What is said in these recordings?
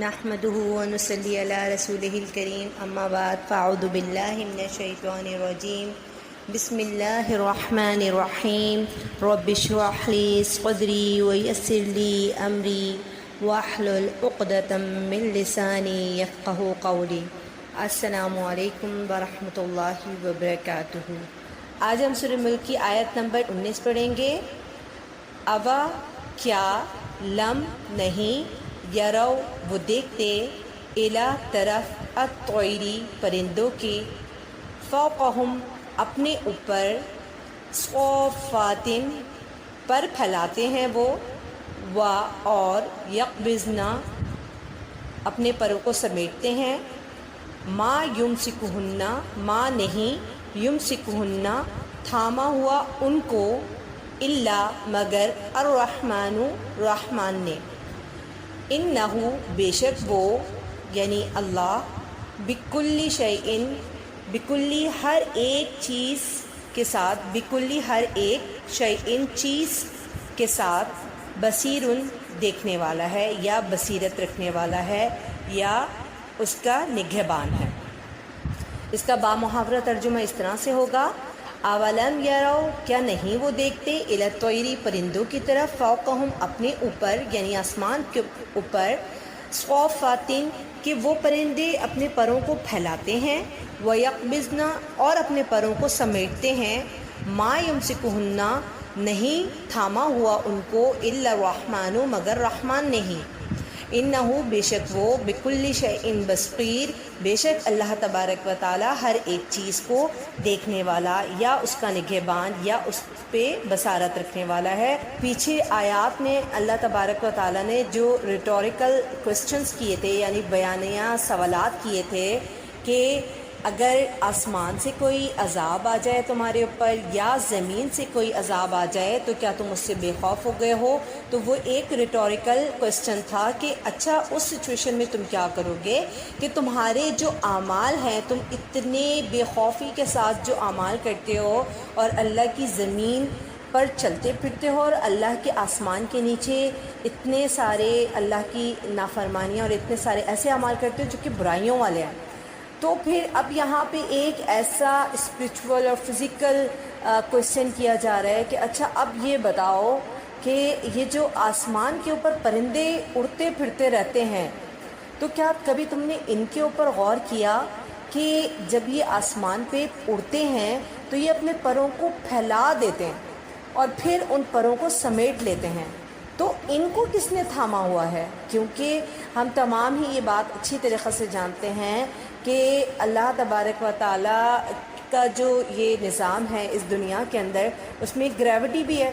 نحمده ونصلي على رسوله الكريم اما بعد فاعوذ بالله من الشيطان الرجيم بسم الله الرحمن الرحيم رب اشرح لي صدري ويسر لي امري واحلل عقدة من لساني يفقهوا قولي۔ السلام علیکم ورحمۃ اللہ وبرکاتہ۔ آج ہم سورہ ملک کی آیت نمبر 19 پڑھیں گے۔ اوا کیا، لم نہیں، یرو وہ دیکھتے، الا طرف، الطیری پرندوں کے، فوقہم اپنے اوپر، صوفاتن پر پھیلاتے ہیں وہ، و اور، یقبضنا اپنے پروں کو سمیٹتے ہیں، ما یمسکہن ما نہیں، یمسکہن تھاما ہوا ان کو، الا مگر، الرحمن رحمان نے، انہو بے شک وہ یعنی اللہ، بکلی شیئن بکلی ہر ایک چیز کے ساتھ، بکلی ہر ایک شیئن چیز کے ساتھ، بصیرن دیکھنے والا ہے یا بصیرت رکھنے والا ہے یا اس کا نگہبان ہے۔ اس کا با محاورہ ترجمہ اس طرح سے ہوگا، اولم یرو کیا نہیں وہ دیکھتے، الی الطیری پرندوں کی طرف، فوقہم اپنے اوپر یعنی آسمان کے اوپر، صوفاتن کہ وہ پرندے اپنے پروں کو پھیلاتے ہیں، ویقبضن اور اپنے پروں کو سمیٹتے ہیں، ما یمسکہن نہیں تھاما ہوا ان کو، الا الرحمن مگر رحمان نہیں، انہو بے شک وہ، بکل شیء بصیر بے شک اللہ تبارک و تعالی ہر ایک چیز کو دیکھنے والا یا اس کا نگہبان یا اس پہ بصارت رکھنے والا ہے۔ پیچھے آیات میں اللہ تبارک و تعالی نے جو ریٹوریکل کوسچنز کیے تھے یعنی بیانیہ سوالات کیے تھے کہ اگر آسمان سے کوئی عذاب آ جائے تمہارے اوپر یا زمین سے کوئی عذاب آ جائے تو کیا تم اس سے بے خوف ہو گئے ہو، تو وہ ایک ریٹوریکل کوسچن تھا کہ اچھا اس سچویشن میں تم کیا کرو گے کہ تمہارے جو اعمال ہیں، تم اتنے بے خوفی کے ساتھ جو اعمال کرتے ہو اور اللہ کی زمین پر چلتے پھرتے ہو اور اللہ کے آسمان کے نیچے اتنے سارے اللہ کی نافرمانیاں اور اتنے سارے ایسے اعمال کرتے ہو جو کہ برائیوں والے ہیں، تو پھر اب یہاں پہ ایک ایسا اسپریچول اور فزیکل کویسچن کیا جا رہا ہے کہ اچھا اب یہ بتاؤ کہ یہ جو آسمان کے اوپر پرندے اڑتے پھرتے رہتے ہیں تو کیا کبھی تم نے ان کے اوپر غور کیا کہ جب یہ آسمان پہ اڑتے ہیں تو یہ اپنے پروں کو پھیلا دیتے ہیں اور پھر ان پروں کو سمیٹ لیتے ہیں، تو ان کو کس نے تھاما ہوا ہے؟ کیونکہ ہم تمام ہی یہ بات اچھی طریقے سے جانتے ہیں کہ اللہ تبارک و تعالی کا جو یہ نظام ہے اس دنیا کے اندر، اس میں ایک گریوٹی بھی ہے،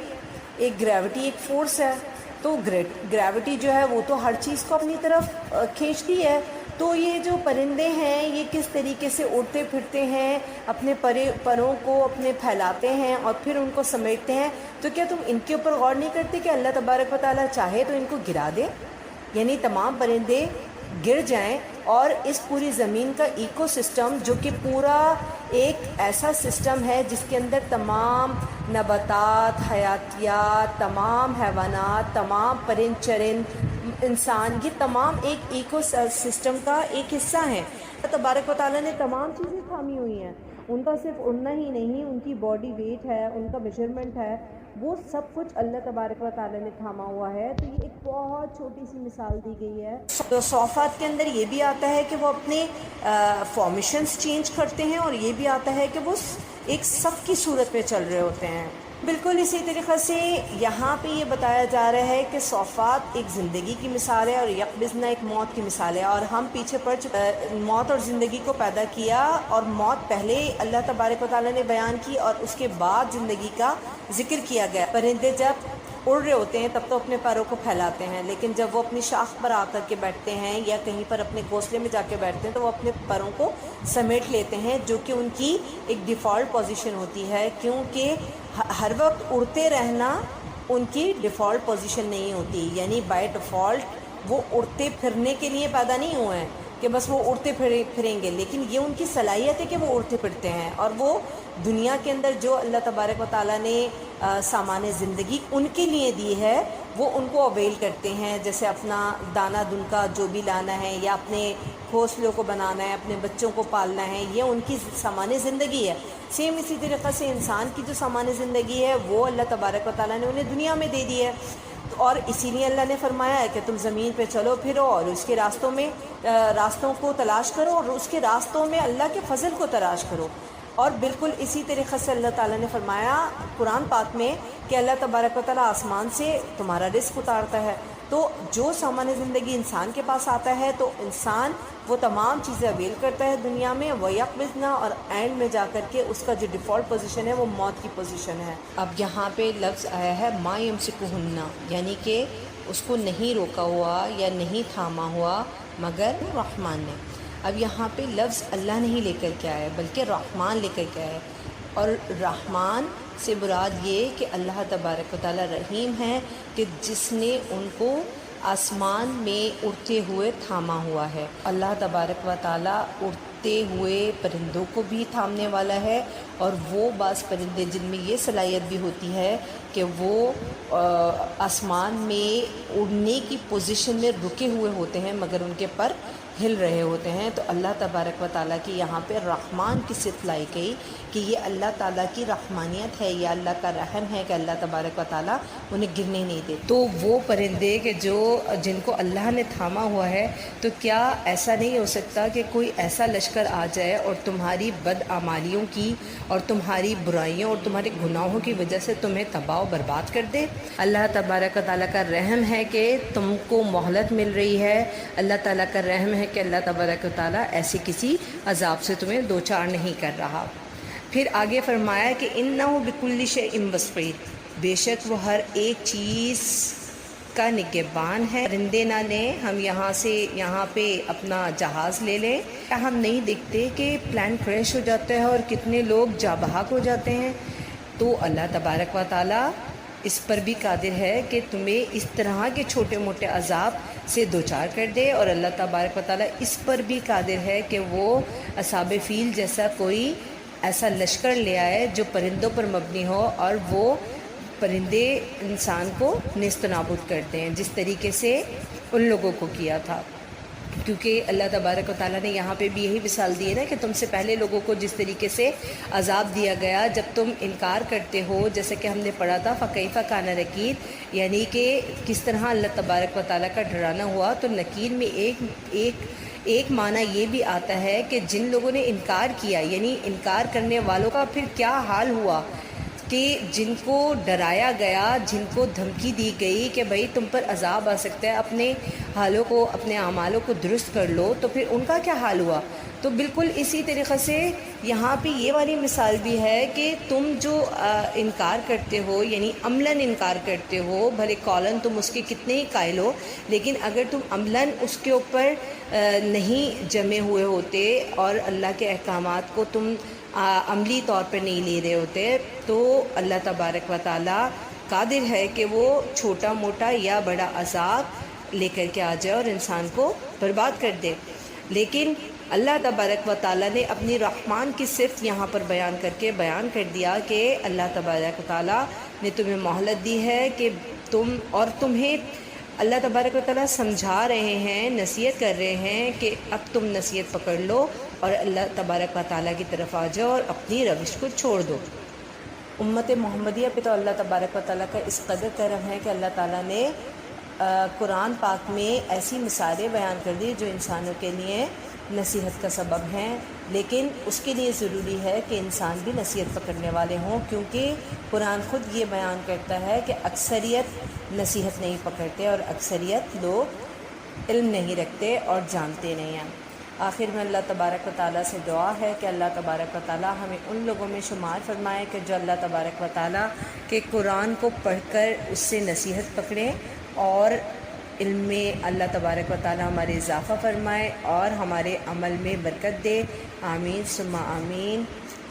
ایک گریوٹی ایک فورس ہے، تو گریوٹی جو ہے وہ تو ہر چیز کو اپنی طرف کھینچتی ہے، تو یہ جو پرندے ہیں یہ کس طریقے سے اڑتے پھرتے ہیں، اپنے پروں کو اپنے پھیلاتے ہیں اور پھر ان کو سمیٹتے ہیں، تو کیا تم ان کے اوپر غور نہیں کرتے کہ اللہ تبارک و تعالیٰ چاہے تو ان کو گرا دے، یعنی تمام پرندے گر جائیں اور اس پوری زمین کا ایکو سسٹم جو کہ پورا ایک ایسا سسٹم ہے جس کے اندر تمام نباتات، حیاتیات، تمام حیوانات، تمام پرند چرند، انسان، یہ تمام ایک ایکو سسٹم کا ایک حصہ ہیں۔ تبارک و تعالیٰ نے تمام چیزیں تھامی ہوئی ہیں، ان کا صرف اڑنا ہی نہیں، ان کی باڈی ویٹ ہے، ان کا میجرمنٹ ہے، وہ سب کچھ اللہ تبارک و تعالیٰ نے تھاما ہوا ہے۔ تو یہ ایک بہت چھوٹی سی مثال دی گئی ہے۔ تو صوفات کے اندر یہ بھی آتا ہے کہ وہ اپنے فارمیشنز چینج کرتے ہیں اور یہ بھی آتا ہے کہ وہ ایک صف کی صورت میں چل رہے ہوتے ہیں۔ بالکل اسی طریقے سے یہاں پہ یہ بتایا جا رہا ہے کہ صوفات ایک زندگی کی مثال ہے اور یقبضنا ایک موت کی مثال ہے، اور ہم پیچھے پڑ موت اور زندگی کو پیدا کیا، اور موت پہلے اللہ تبارک و تعالیٰ نے بیان کی اور اس کے بعد زندگی کا ذکر کیا گیا۔ پرندے جب اڑ رہے ہوتے ہیں تب تو اپنے پیروں کو پھیلاتے ہیں، لیکن جب وہ اپنی شاخ پر آ کر کے بیٹھتے ہیں یا کہیں پر اپنے گھونسلے میں جا کے بیٹھتے ہیں تو وہ اپنے پروں کو سمیٹ لیتے ہیں، جو کہ ان کی ایک ڈیفالٹ پوزیشن ہوتی ہے، کیونکہ ہر وقت اڑتے رہنا ان کی ڈیفالٹ پوزیشن نہیں ہوتی، یعنی بائی ڈیفالٹ وہ اڑتے پھرنے کے لیے پیدا نہیں ہوئے ہیں کہ بس وہ اڑتے پھریں گے، لیکن یہ ان کی صلاحیت ہے کہ وہ اڑتے پھرتے ہیں، اور وہ دنیا کے اندر جو اللہ تبارک و تعالیٰ نے سامان زندگی ان کے لیے دی ہے وہ ان کو اویل کرتے ہیں، جیسے اپنا دانہ دن کا جو بھی لانا ہے، یا اپنے گھونسلوں کو بنانا ہے، اپنے بچوں کو پالنا ہے، یہ ان کی سامان زندگی ہے۔ سیم اسی طریقے سے انسان کی جو سامان زندگی ہے وہ اللہ تبارک و تعالیٰ نے انہیں دنیا میں دے دی ہے، اور اسی لیے اللہ نے فرمایا ہے کہ تم زمین پہ چلو پھرو اور اس کے راستوں کو تلاش کرو، اور اس کے راستوں میں اللہ کے فضل کو تلاش کرو۔ اور بالکل اسی طریقے سے اللہ تعالیٰ نے فرمایا قرآن پاک میں کہ اللہ تبارک و تعالیٰ آسمان سے تمہارا رزق اتارتا ہے، تو جو سامان زندگی انسان کے پاس آتا ہے تو انسان وہ تمام چیزیں اویل کرتا ہے دنیا میں، وہ یقبضنا، اور اینڈ میں جا کر کے اس کا جو ڈیفالٹ پوزیشن ہے وہ موت کی پوزیشن ہے۔ اب یہاں پہ لفظ آیا ہے ما یمسکہن، یعنی کہ اس کو نہیں روکا ہوا یا نہیں تھاما ہوا مگر رحمان نے۔ اب یہاں پہ لفظ اللہ نہیں لے کر کے آیا بلکہ رحمان لے کر کے آیا، اور رحمان سے مراد یہ کہ اللہ تبارک و تعالیٰ رحیم ہے کہ جس نے ان کو آسمان میں اڑتے ہوئے تھاما ہوا ہے۔ اللہ تبارک و تعالیٰ اڑتے ہوئے پرندوں کو بھی تھامنے والا ہے، اور وہ بعض پرندے جن میں یہ صلاحیت بھی ہوتی ہے کہ وہ آسمان میں اڑنے کی پوزیشن میں رکے ہوئے ہوتے ہیں مگر ان کے پر ہل رہے ہوتے ہیں، تو اللہ تبارک و تعالیٰ کی یہاں پہ رحمان کی صفت لائی گئی کہ یہ اللہ تعالیٰ کی رحمانیت ہے، یہ اللہ کا رحم ہے کہ اللہ تبارک و تعالیٰ انہیں گرنے نہیں دے۔ تو وہ پرندے کہ جن کو اللہ نے تھاما ہوا ہے، تو کیا ایسا نہیں ہو سکتا کہ کوئی ایسا لشکر آ جائے اور تمہاری بدعمالیوں کی اور تمہاری برائیوں اور تمہارے گناہوں کی وجہ سے تمہیں تباہ و برباد کر دے؟ اللہ تبارک و تعالیٰ کا رحم ہے کہ تم کو مہلت مل رہی ہے، اللہ تعالیٰ کا رحم ہے کہ اللہ تبارک و تعالیٰ ایسے کسی عذاب سے تمہیں دوچار نہیں کر رہا۔ پھر آگے فرمایا کہ انہ بکل شیء بصیر، بے شک وہ ہر ایک چیز کا نگہبان ہے۔ پرندے نہ لیں ہم یہاں سے یہاں پہ اپنا جہاز لے لیں، کیا ہم نہیں دیکھتے کہ پلان کریش ہو جاتا ہے اور کتنے لوگ جاں بحق ہو جاتے ہیں؟ تو اللہ تبارک و تعالیٰ اس پر بھی قادر ہے کہ تمہیں اس طرح کے چھوٹے موٹے عذاب سے دوچار کر دے، اور اللہ تبارک و تعالیٰ اس پر بھی قادر ہے کہ وہ اصحاب فیل جیسا کوئی ایسا لشکر لے آئے جو پرندوں پر مبنی ہو، اور وہ پرندے انسان کو نیست و نابود کرتے ہیں جس طریقے سے ان لوگوں کو کیا تھا۔ کیونکہ اللہ تبارک و تعالیٰ نے یہاں پہ بھی یہی مثال دی ہے نا کہ تم سے پہلے لوگوں کو جس طریقے سے عذاب دیا گیا جب تم انکار کرتے ہو، جیسے کہ ہم نے پڑھا تھا فکیف کان نکیر، یعنی کہ کس طرح اللہ تبارک و تعالیٰ کا ڈرانا ہوا۔ تو نکیر میں ایک معنی یہ بھی آتا ہے کہ جن لوگوں نے انکار کیا، یعنی انکار کرنے والوں کا پھر کیا حال ہوا، کہ جن کو ڈرایا گیا، جن کو دھمکی دی گئی کہ بھئی تم پر عذاب آ سکتا ہے، اپنے حالوں کو اپنے اعمالوں کو درست کر لو، تو پھر ان کا کیا حال ہوا۔ تو بالکل اسی طریقے سے یہاں پہ یہ والی مثال بھی ہے کہ تم جو انکار کرتے ہو، یعنی عملاً انکار کرتے ہو، بھلے قولاً تم اس کے کتنے ہی قائل ہو، لیکن اگر تم عملاً اس کے اوپر نہیں جمے ہوئے ہوتے اور اللہ کے احکامات کو تم عملی طور پر نہیں لے رہے ہوتے، تو اللہ تبارک و تعالیٰ قادر ہے کہ وہ چھوٹا موٹا یا بڑا عذاب لے کر کے آ جائے اور انسان کو برباد کر دے۔ لیکن اللہ تبارک و تعالیٰ نے اپنی رحمان کی صفت یہاں پر بیان کر دیا کہ اللہ تبارک و تعالیٰ نے تمہیں مہلت دی ہے کہ تمہیں اللہ تبارک و تعالیٰ سمجھا رہے ہیں، نصیحت کر رہے ہیں کہ اب تم نصیحت پکڑ لو اور اللہ تبارک و تعالیٰ کی طرف آ جاؤ اور اپنی روش کو چھوڑ دو۔ امت محمدیہ پہ تو اللہ تبارک و تعالیٰ کا اس قدر کرم ہے کہ اللہ تعالیٰ نے قرآن پاک میں ایسی مثالیں بیان کر دی جو انسانوں کے لیے نصیحت کا سبب ہیں، لیکن اس کے لیے ضروری ہے کہ انسان بھی نصیحت پکڑنے والے ہوں، کیونکہ قرآن خود یہ بیان کرتا ہے کہ اکثریت نصیحت نہیں پکڑتے اور اکثریت لوگ علم نہیں رکھتے اور جانتے نہیں ہیں۔ آخر میں اللہ تبارک و تعالیٰ سے دعا ہے کہ اللہ تبارک و تعالیٰ ہمیں ان لوگوں میں شمار فرمائے کہ جو اللہ تبارک و تعالیٰ کے قرآن کو پڑھ کر اس سے نصیحت پکڑیں، اور علم میں اللہ تبارک و تعالیٰ ہمارے اضافہ فرمائے اور ہمارے عمل میں برکت دے۔ آمین ثم آمین۔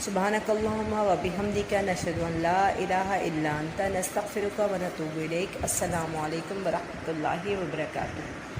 سبحانک اللہم و بحمدک، نشہد ان لا الہ الا انت، نستغفرک و نتوب الیک۔ السلام علیکم ورحمۃ اللہ وبرکاتہ۔